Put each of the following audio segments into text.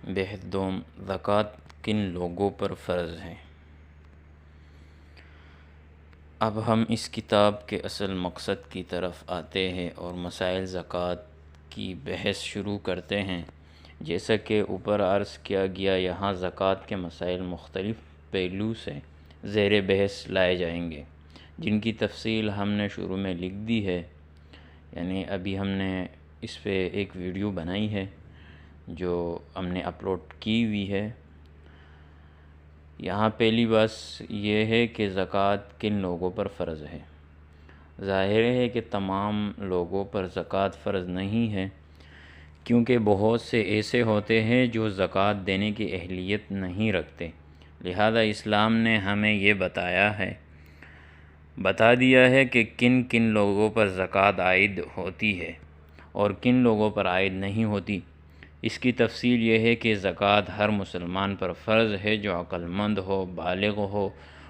بحث دوم، زکوٰۃ کن لوگوں پر فرض ہے۔ اب ہم اس کتاب کے اصل مقصد کی طرف آتے ہیں اور مسائل زکوٰۃ کی بحث شروع کرتے ہیں۔ جیسا کہ اوپر عرض کیا گیا، یہاں زکوٰۃ کے مسائل مختلف پہلو سے زیر بحث لائے جائیں گے، جن کی تفصیل ہم نے شروع میں لکھ دی ہے، یعنی ابھی ہم نے اس پہ ایک ویڈیو بنائی ہے جو ہم نے اپلوڈ کی ہوئی ہے۔ یہاں پہلی بات یہ ہے کہ زکوٰۃ کن لوگوں پر فرض ہے۔ ظاہر ہے کہ تمام لوگوں پر زکوٰۃ فرض نہیں ہے، کیونکہ بہت سے ایسے ہوتے ہیں جو زکوٰۃ دینے کی اہلیت نہیں رکھتے، لہذا اسلام نے ہمیں یہ بتا دیا ہے کہ کن کن لوگوں پر زکوٰۃ عائد ہوتی ہے اور کن لوگوں پر عائد نہیں ہوتی۔ اس کی تفصیل یہ ہے کہ زکوٰۃ ہر مسلمان پر فرض ہے جو عقل مند ہو، بالغ ہو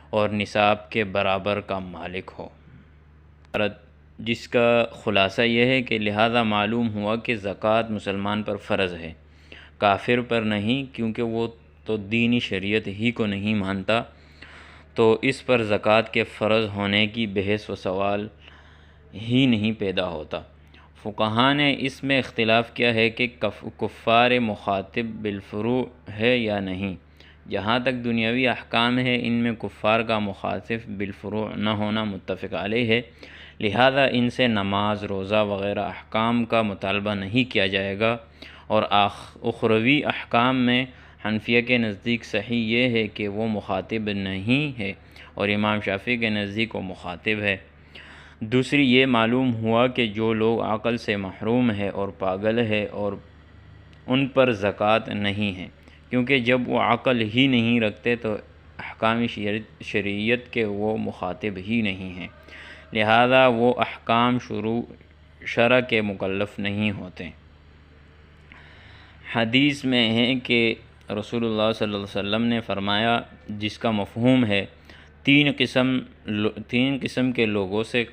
اور نصاب کے برابر کا مالک ہو۔ جس کا خلاصہ یہ ہے کہ لہذا معلوم ہوا کہ زکوٰۃ مسلمان پر فرض ہے، کافر پر نہیں، کیونکہ وہ تو دینی شریعت ہی کو نہیں مانتا، تو اس پر زکوٰۃ کے فرض ہونے کی بحث و سوال ہی نہیں پیدا ہوتا۔ فقہاء نے اس میں اختلاف کیا ہے کہ کفار مخاطب بالفروع ہے یا نہیں۔ جہاں تک دنیاوی احکام ہے، ان میں کفار کا مخاطب بالفروع نہ ہونا متفق علیہ ہے، لہذا ان سے نماز، روزہ وغیرہ احکام کا مطالبہ نہیں کیا جائے گا، اور اخروی احکام میں حنفیہ کے نزدیک صحیح یہ ہے کہ وہ مخاطب نہیں ہے، اور امام شافعی کے نزدیک وہ مخاطب ہے۔ دوسری یہ معلوم ہوا کہ جو لوگ عقل سے محروم ہے اور پاگل ہے اور ان پر زکوٰۃ نہیں ہے، کیونکہ جب وہ عقل ہی نہیں رکھتے تو احکام شریعت کے وہ مخاطب ہی نہیں ہیں، لہذا وہ احکام شرع کے مکلف نہیں ہوتے۔ حدیث میں ہے کہ رسول اللہ صلی اللہ علیہ وسلم نے فرمایا، جس کا مفہوم ہے تین قسم کے لوگوں سے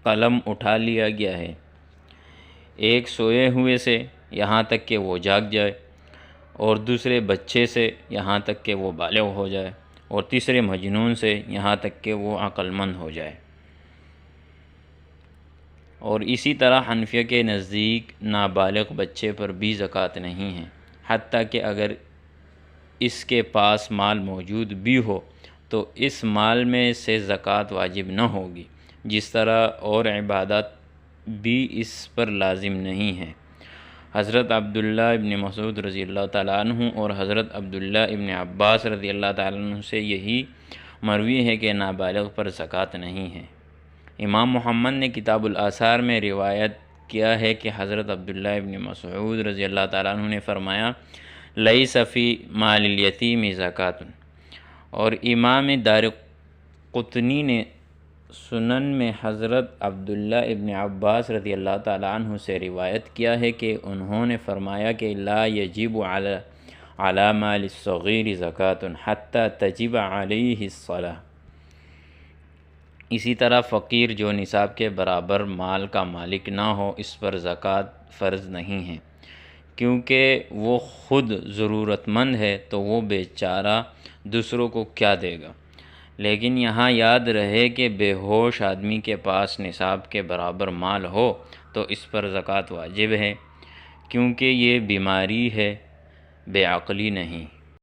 قلم اٹھا لیا گیا ہے، ایک سوئے ہوئے سے یہاں تک کہ وہ جاگ جائے، اور دوسرے بچے سے یہاں تک کہ وہ بالغ ہو جائے، اور تیسرے مجنون سے یہاں تک کہ وہ عقل مند ہو جائے۔ اور اسی طرح حنفیہ کے نزدیک نابالغ بچے پر بھی زکوٰۃ نہیں ہے، حتیٰ کہ اگر اس کے پاس مال موجود بھی ہو تو اس مال میں سے زکوٰۃ واجب نہ ہوگی، جس طرح اور عبادات بھی اس پر لازم نہیں ہیں۔ حضرت عبداللہ ابن مسعود رضی اللہ تعالیٰ عنہ اور حضرت عبداللہ ابن عباس رضی اللہ تعالیٰ عنہ سے یہی مروی ہے کہ نابالغ پر زکوٰۃ نہیں ہے۔ امام محمد نے کتاب الآثار میں روایت کیا ہے کہ حضرت عبداللہ ابن مسعود رضی اللہ تعالیٰ عنہ نے فرمایا، لیس فی مال الیتیم زکوٰۃ، اور امام دارقطنی نے سنن میں حضرت عبداللہ ابن عباس رضی اللہ تعالیٰ عنہ سے روایت کیا ہے کہ انہوں نے فرمایا کہ لا یجب علی مال الصغیر زکوٰۃ حتی تجب علیہ الصلاۃ۔ اسی طرح فقیر جو نصاب کے برابر مال کا مالک نہ ہو، اس پر زکوٰۃ فرض نہیں ہے، کیونکہ وہ خود ضرورت مند ہے تو وہ بیچارہ دوسروں کو کیا دے گا۔ لیکن یہاں یاد رہے کہ بے ہوش آدمی کے پاس نصاب کے برابر مال ہو تو اس پر زکوٰۃ واجب ہے، کیونکہ یہ بیماری ہے، بے عقلی نہیں۔